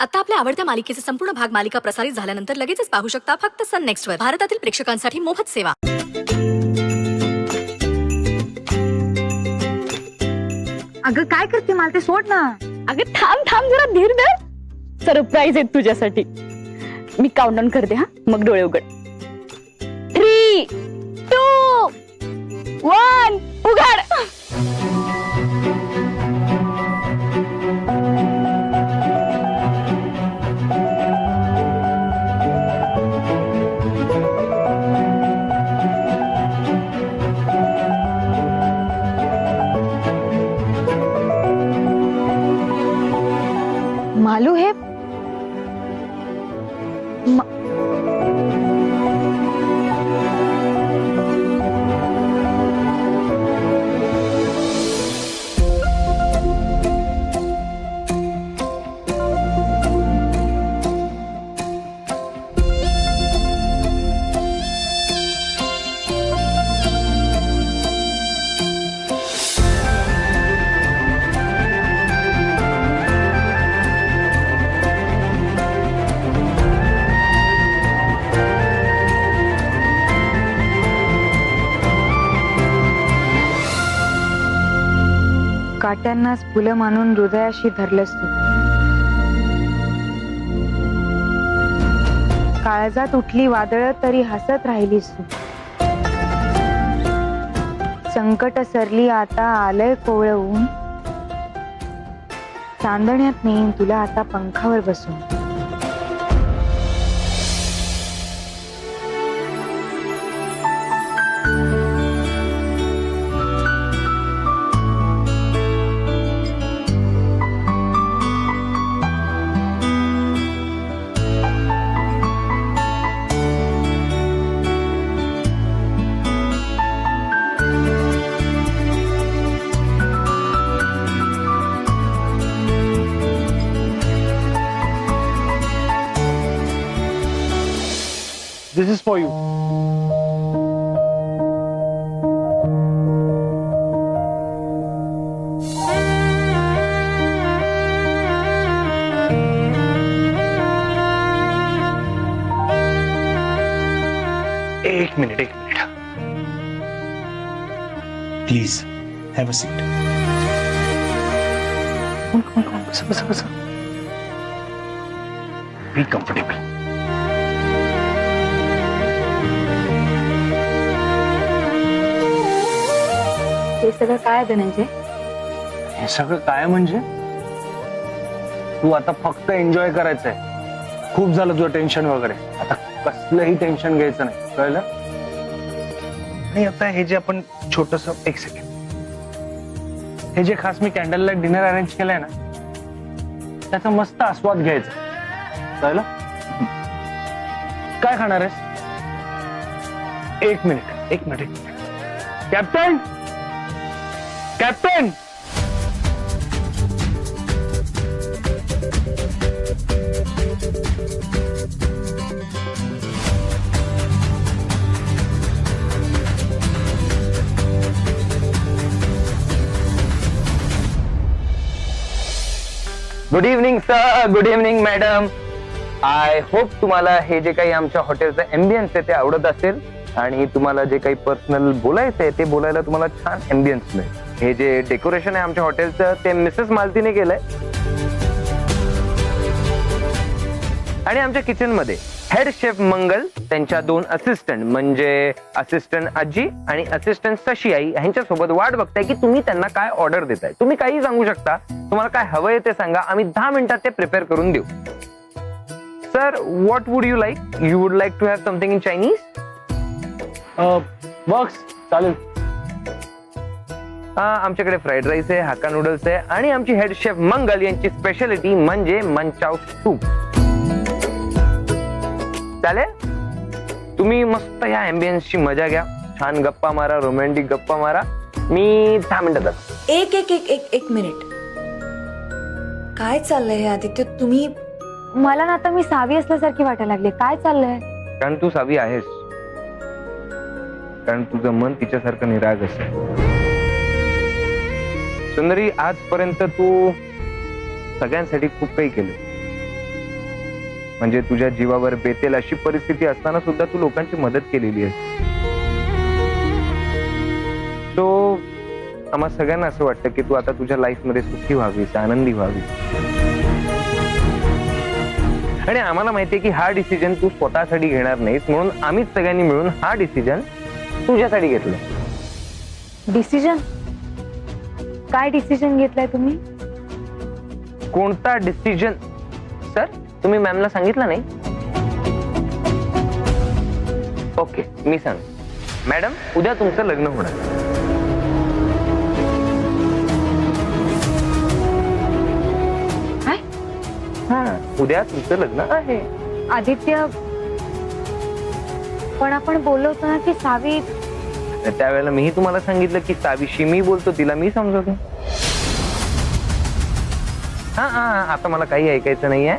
आता आपल्या आवडत्या मालिकेचे संपूर्ण भाग मालिका प्रसारित झाल्यानंतर लगेचच पाहू शकता फक्त सन नेक्स्ट वर. भारतातील प्रेक्षकांसाठी मोफत सेवा. अगं काय करते, मला ते सोड ना. अगं थांब थांब जरा धीर धर. सरप्राईज आहे तुझ्यासाठी. मी काउंटडाऊन करते हा, मग डोळे उघड. 3, 2, 1 उघड. मालू हे काट्यांनाच फुलं मानून हृदयाशी धरलंस तू. काळजात उठली वादळ तरी हसत राहिलीस तू. संकट सरली आता आलंय कोवळं ऊन. चांदण्यात नेईन तुला आता पंखावर बसून. This is for you. एक minute please have a seat. Bus be comfortable. हे सगळं काय धनंजय? हे सगळं काय म्हणजे तू आता फक्त एन्जॉय करायचंय. खूप झालं तुझं टेन्शन वगैरे. आता कसलंही टेन्शन घ्यायचं नाही, कळलं? आणि आता हे जे आपण छोटस, एक सेकंड, हे जे खास मी कॅन्डल लाईट डिनर अरेंज केलंय ना, त्याचा मस्त आस्वाद घ्यायचा, कळलं? काय खाणार आहेस? एक minute captain. Captain, good evening sir, good evening madam. I hope तुम्हाला हे जे काही आमच्या हॉटेलचं एम्बियन्स आहे ते आवडत असेल आणि तुम्हाला जे काही पर्सनल बोलायचं आहे ते बोलायला तुम्हाला छान एम्बियन्स मिळेल. हे जे डेकोरेशन आहे आमच्या हॉटेलचं ते मिसेस मालतीने केलंय. आणि आमच्या किचन मध्ये हेड शेफ मंगल, त्यांच्या 2 असिस्टंट म्हणजे असिस्टंट आजी आणि असिस्टंट शशी आई यांच्यासोबत वाट बघताय की तुम्ही त्यांना काय ऑर्डर देताय. तुम्ही काही सांगू शकता, तुम्हाला काय हवंय ते सांगा, आम्ही 10 मिनिटात ते प्रिपेअर करून देऊ. Sir, what would you like? You would like to have something in Chinese? Works, चालेल. आमच्याकडे फ्राईड राईस आहे, हाक्का नूडल्स आहे आणि आमची हेड शेफ मंगल यांची स्पेशालिटी म्हणजे मंचाव सूप. चालेल? तुम्ही मस्त या एम्बियन्सची मजा घ्या, छान गप्पा मारा, रोमॅन्टिक गप्पा मारा. मी 10 मिनिटात जातो. एक मिनिट. काय चाललंय हे आदित्य? तुम्ही मला ना आता मी सावी असल्यासारखी वाटायला लागले. काय चाललंय? कारण तू सावी आहेस. कारण तुझं मन तिच्यासारखं निराग असेल. सुंदरी, आजपर्यंत तू सगळ्यांसाठी खूप काही केलं. म्हणजे तुझ्या जीवावर बेतेल अशी परिस्थिती असताना सुद्धा तू लोकांची मदत केलेली आहे. तो आम्हा सगळ्यांना असं वाटतं की तू आता तुझ्या लाईफ मध्ये सुखी व्हावीस, आनंदी व्हावीस. आणि आम्हाला माहितीये की हा डिसिजन तू स्वतःसाठी घेणार नाहीस, म्हणून आम्हीच सगळ्यांनी मिळून हा डिसिजन तुझ्यासाठी घेतलाय. डिसिजन? काय डिसिजन घेतलाय तुम्ही? कोणता डिसिजन सर? तुम्ही मॅमला सांगितलं नाही? ओके, मी सांग. मॅडम, उद्या तुमचं लग्न होणार. काय? हा, उद्या तुमचं लग्न आहे. आदित्य, पण आपण बोललो होतो ना की सावी. त्यावेळेला मीही तुम्हाला सांगितलं की सावीशी मी बोलतो, तिला मी समजवतो. हा हा, आता मला काही ऐकायचं नाहीये.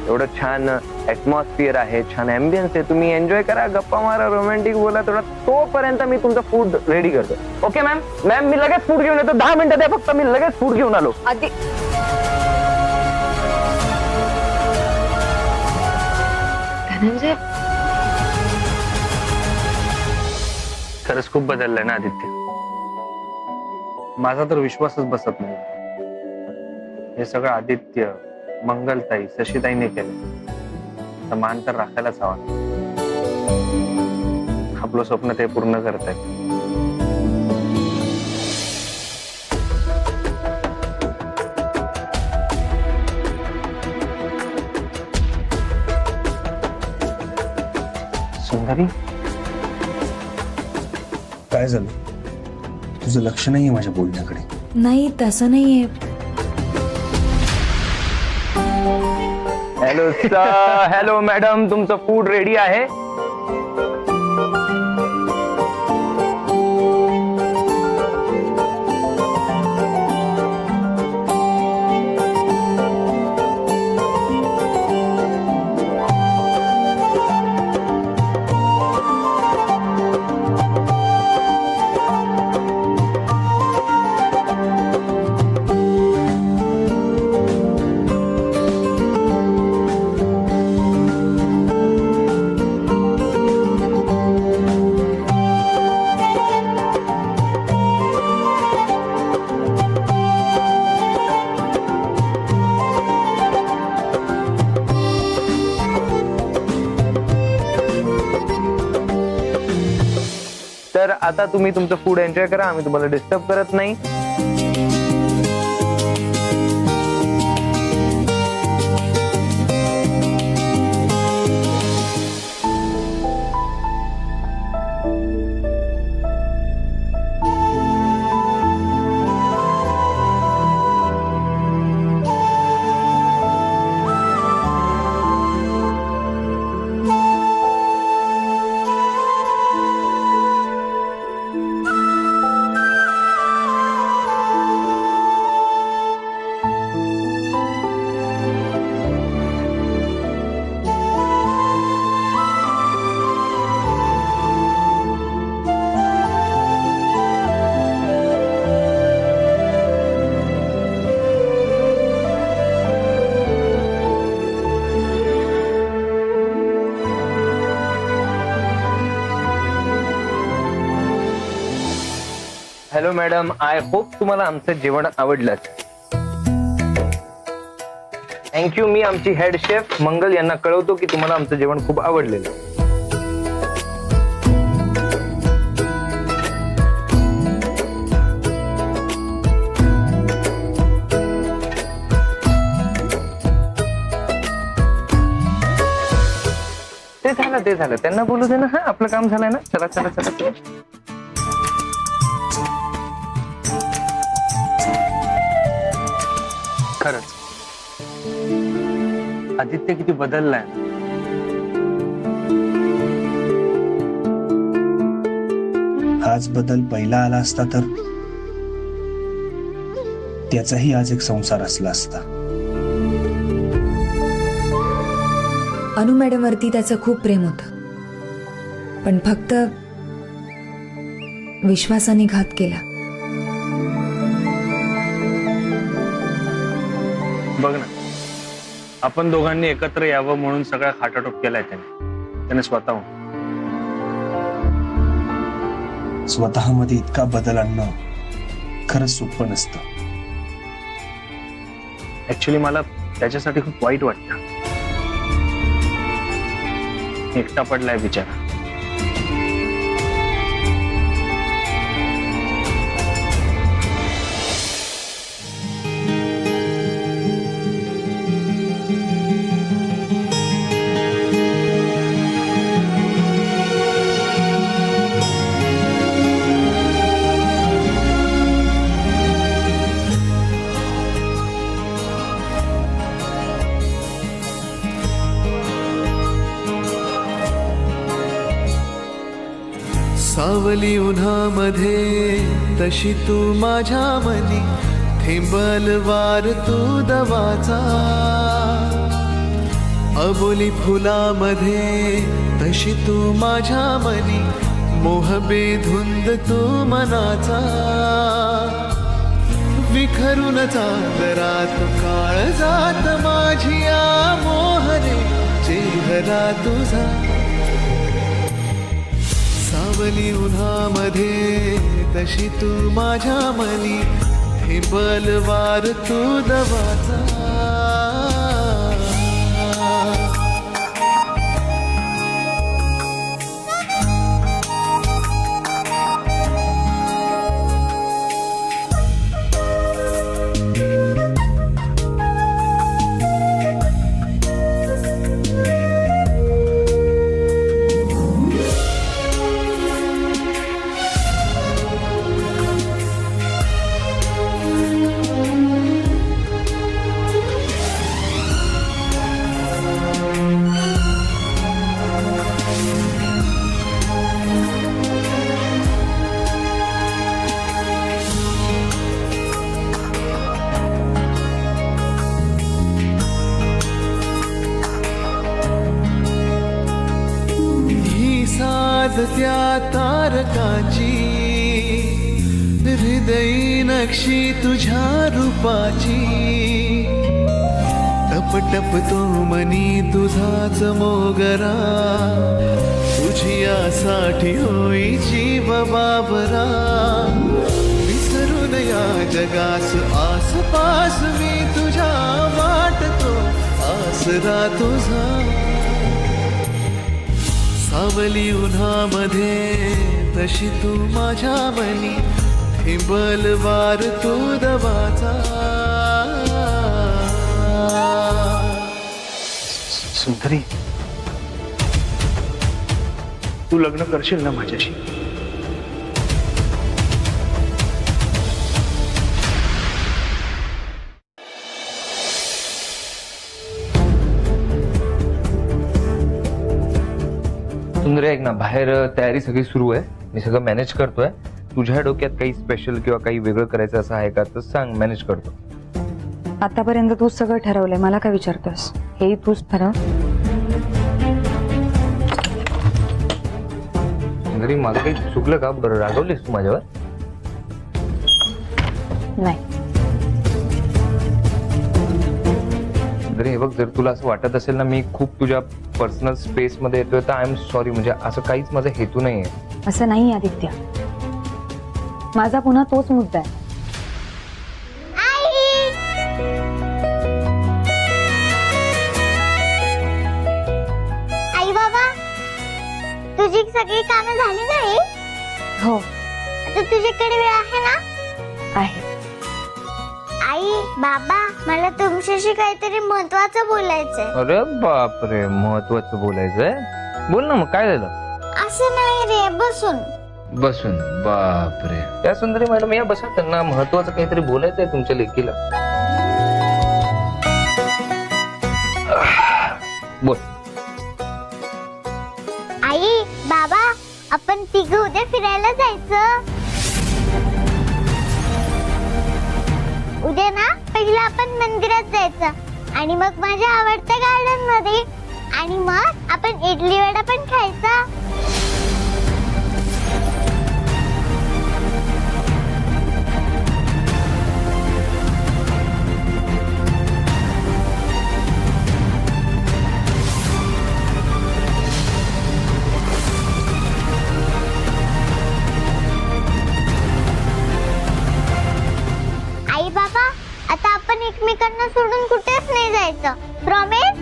एवढं छान ऍटमॉस्फिअर आहे, छान अँबियन्स आहे, तुम्ही एन्जॉय करा, गप्पा मारा, रोमॅन्टिक बोला थोडा. तोपर्यंत मी तुमचं फूड रेडी करतो. Okay ma'am? मॅम, मी लगेच फूड घेऊन येतो. 10 मिनिटं द्या फक्त, मी लगेच फूड घेऊन आलो. धनंजय, खरंच खूप बदललंय ना आदित्य. माझा तर विश्वासच बसत नाही. हे सगळं आदित्य, मंगलताई, शशीताईने केलं. तर मान तर राखायलाच हवा. आपलं स्वप्न ते पूर्ण करतायत. सुंदरी, काय झालं? तुझं लक्ष नाहीये माझ्या बोलण्याकडे? नाही, तसं नाहीये. हॅलो सर, हॅलो मॅडम, तुमचं फूड रेडी आहे. तर आता तुम्ही तुमचं फूड एन्जॉय करा, आम्ही तुम्हाला डिस्टर्ब करत नाही. हॅलो मॅडम, आय होप तुम्हाला आमचं जेवण आवडलं. थँक्यू. मी आमची हेड शेफ मंगल यांना कळवतो की तुम्हाला आमचं जेवण खूप आवडलेलं. ते झालं, त्यांना बोलू दे ना. हा, आपलं काम झालंय ना. चला चला चला चला. खरंच आदित्य किती बदललाय. हाच बदल पहिला आला असता तर त्याचाही आज एक संसार असला असता. अनु मॅडम वरती त्याचं खूप प्रेम होतं, पण फक्त विश्वासाने घात केला. बघ ना, आपण दोघांनी एकत्र यावं म्हणून सगळा खाटाटोप केलाय त्याने स्वतःहून. स्वतःमध्ये इतका बदल आणणं खरंच सोपं नसतं. ऍक्च्युली मला त्याच्यासाठी खूप वाईट वाटतं. एकटा पडलाय बिचारा. सावली उन्हामध्ये तशी तू माझ्या मनी, थेंबल वार तू दवाचा. अबोली फुलामध्ये तशी तू माझ्या मनी, मोह बेधुंद तू मनाचा. विखरून चांदरात काळ जात माझी या मोहरे, चेहरा तुझा. सावली उन्हामध्ये तशी तू माझ्या मनी, हे बलवार तू दवाचा. त्या तारकाची हृदयी नक्षी तुझ्या रूपाची. टप टप तो मनी तुझाच मोगरा, तुझ्यासाठी होई जीव बाबरा. विसरून या जगास आसपास मी तुझ्या वाटतो आसरा तुझा. सावली उन्हामध्ये तशी तू माझ्या मनी, थेंबल वार तू दवाचा. सुंदरी, तू लग्न करशील ना माझ्याशी? सुंदर ऐक ना, बाहेर तयारी सगळी सुरू आहे, मी सगळं मॅनेज करतोय. तुझ्या डोक्यात काही स्पेशल किंवा काही वेगळं करायचं असं आहे का तर सांग, मॅनेज करतो. आतापर्यंत तूच सगळं ठरवलंय, मला काय विचारतोस? हेही तूच ठरव. सुंदरी, माझं काही चुकलं का? बरं, रागवलीस तू माझ्यावर? नाही. सुंदरी, हे बघ, जर तुला असं वाटत असेल ना मी खूप तुझ्या पर्सनल स्पेस मध्ये येतोय तर आय एम सॉरी. म्हणजे असं काहीच माझा हेतू नाहीये. असं नाही आदित्य, माझा पुन्हा तोच मुद्दा आहे. आई बाबा, तुझी सगळी कामं झाली नाही? हो आता तुझ्याकडे वेळ आहे ना? आहे. आई बाबा, मला तुमच्याशी काहीतरी महत्वाचं बोलायचंय. अरे बापरे, महत्वाचं बोलायचंय? बोल ना, मग काय झालं? असं नाही रे, बसून. बसून? बापरे, त्या सुंदरी मॅडम या बसा, त्यांना महत्वाचं काहीतरी बोलायचंय तुमच्या लेकीला. बोल. आई बाबा, आपण तिघं उद्या फिरायला जायचं. उद्या ना पहिला आपण मंदिरात जायचं आणि मग माझ्या आवडत्या गार्डन मध्ये, आणि मग आपण इडली वडा पण खायचा. जायचं. प्रॉमिस?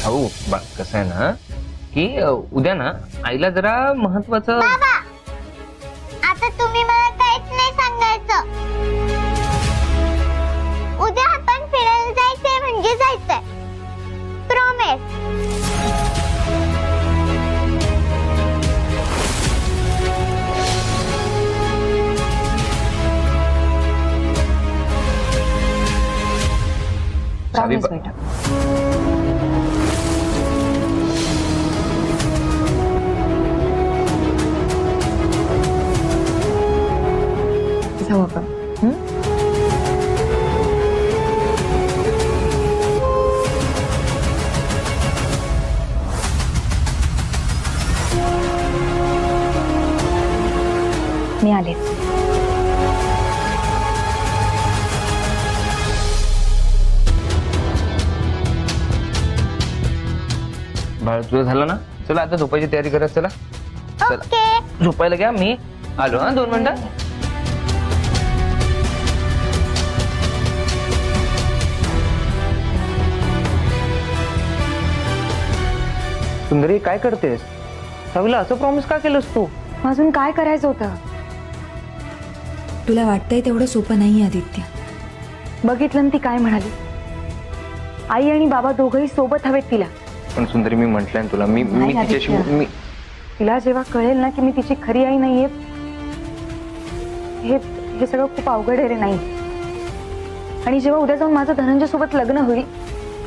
भाऊ कसं आहे ना की उद्या ना आईला जरा महत्वाचं. बाबा, आता तुम्ही मला काहीच नाही सांगायचं. उद्या आपण फिरायला जायचंय म्हणजे जायचंय. प्रॉमिस? Promise बेटा. जाऊ आपण. हं? मी आले. बाळ तुझं झालं ना. चला आता झोपायची तयारी करा. चला चला ओके. झोपायला घ्या. मी आलो हा 2 मिनिटं. सुंदरी काय करतेस? सावीला असं प्रॉमिस का केलंस तू? अजून काय करायचं होतं? तुला वाटतंय तेवढं सोपं नाही आदित्य. बघितलं ना ती काय म्हणाली. आई आणि बाबा दोघंही सोबत हवेत तिला. पण सुंदरी मी म्हटलंय ना तुला, मी नाही, तिच्याशी आदित्य. मी तिला जेव्हा कळेल ना की मी तिची खरी आई नाहीये, हे हे सगळं खूप अवघड आहे रे. नाही. आणि जेव्हा उद्या जाऊन माझं धनंजय सोबत लग्न होईल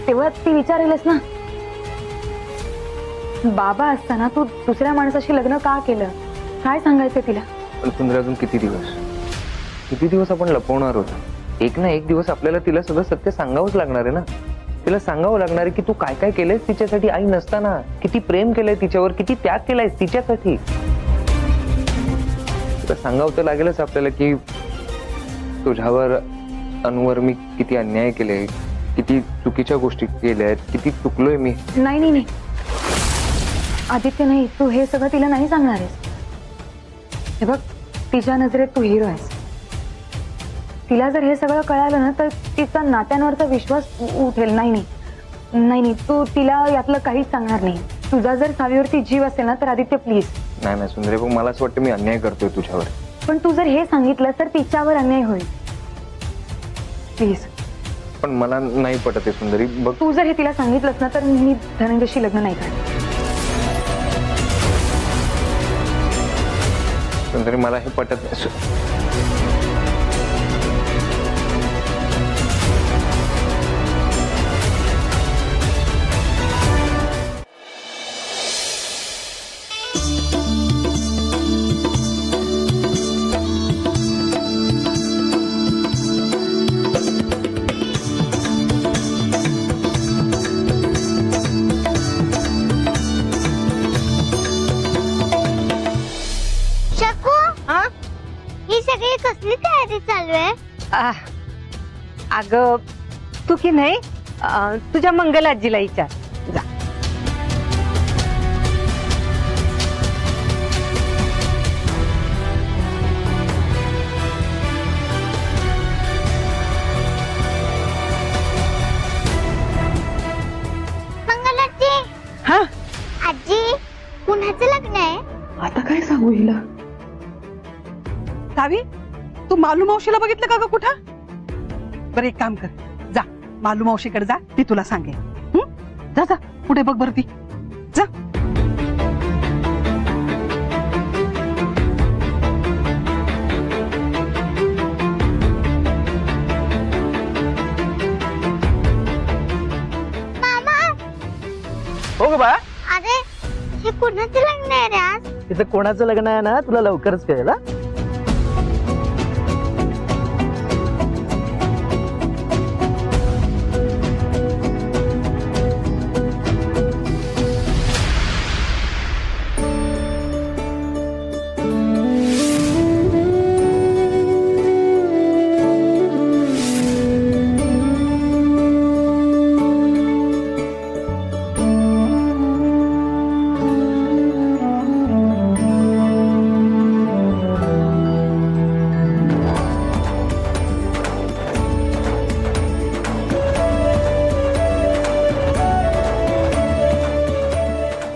तेव्हा ती विचारेलच ना, बाबा असताना तू दुसऱ्या माणसाशी लग्न का केलं? काय सांगायचं तिला? पण सुंदर अजून किती दिवस आपण लपवणार होतो. एक ना एक दिवस आपल्याला तिला सगळं सत्य सांगावंच लागणार आहे ना. तिला सांगावं लागणार आहे की तू काय काय केलंयस तिच्यासाठी. आई नसताना किती प्रेम केलंय तिच्यावर, किती त्याग केलायस तिच्यासाठी. तिला सांगावं तर लागेलच आपल्याला की तुझ्यावर, अनुवर मी किती अन्याय केले, किती चुकीच्या गोष्टी केल्या आहेत, किती चुकलोय मी. नाही नाही नाही आदित्य, नाही. तू हे सगळं तिला नाही सांगणार आहेस. हे बघ, तिच्या नजरेत तू हिरो आहेस. तिला जर हे सगळं कळालं ना तर तिचा नात्यांवरचा विश्वास उठेल. नाही नाही नाही नाही तू तिला यातलं काहीच सांगणार नाही. तुझा जर सावीवरती जीव असेल ना तर आदित्य प्लीज. नाही नाही सुंदरे, पण मला असं वाटतं मी अन्याय करतोय तुझ्यावर. पण तू जर हे सांगितलं तर तिच्यावर अन्याय होईल. प्लीज. पण मला नाही पटत आहे सुंदरी. बघ तू जर हे तिला सांगितलंस ना तर मी धनंजयशी लग्न नाही करणार. सुंदरी मला हे पटत नाही. शकू, ही सगळी कसली तयारी चालू आहे? अगं तू की नाही तुझ्या मंगल आजीला विचार जा. मंगलाची. हा आजी, कुणाचं लग्न आहे? आता काय सांगू हिला? सावी, तू मालू मावशीला बघितलं का ग कुठं? बरं एक काम कर, जा मालू मावशीकडे जा, ती तुला सांगेल. जा जा पुढे बघ बरं ती. जा. मामा, हो ग बा, अरे हे कुणाचं लग्न आहे रे आज? तिचं कोणाचं लग्न आहे ना तुला लवकरच कळेल.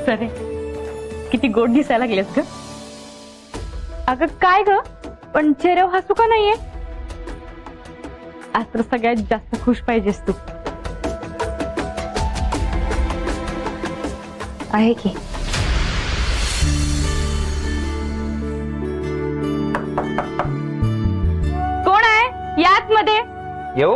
अरे किती गोड दिसायला लागलेस ग. अगं काय ग, पण चेहऱ्यावर हसू का नाहीये? आज तर सगळ्यात जास्त खुश पाहिजेस तू. आहे की. कोण आहे यात मध्ये? येऊ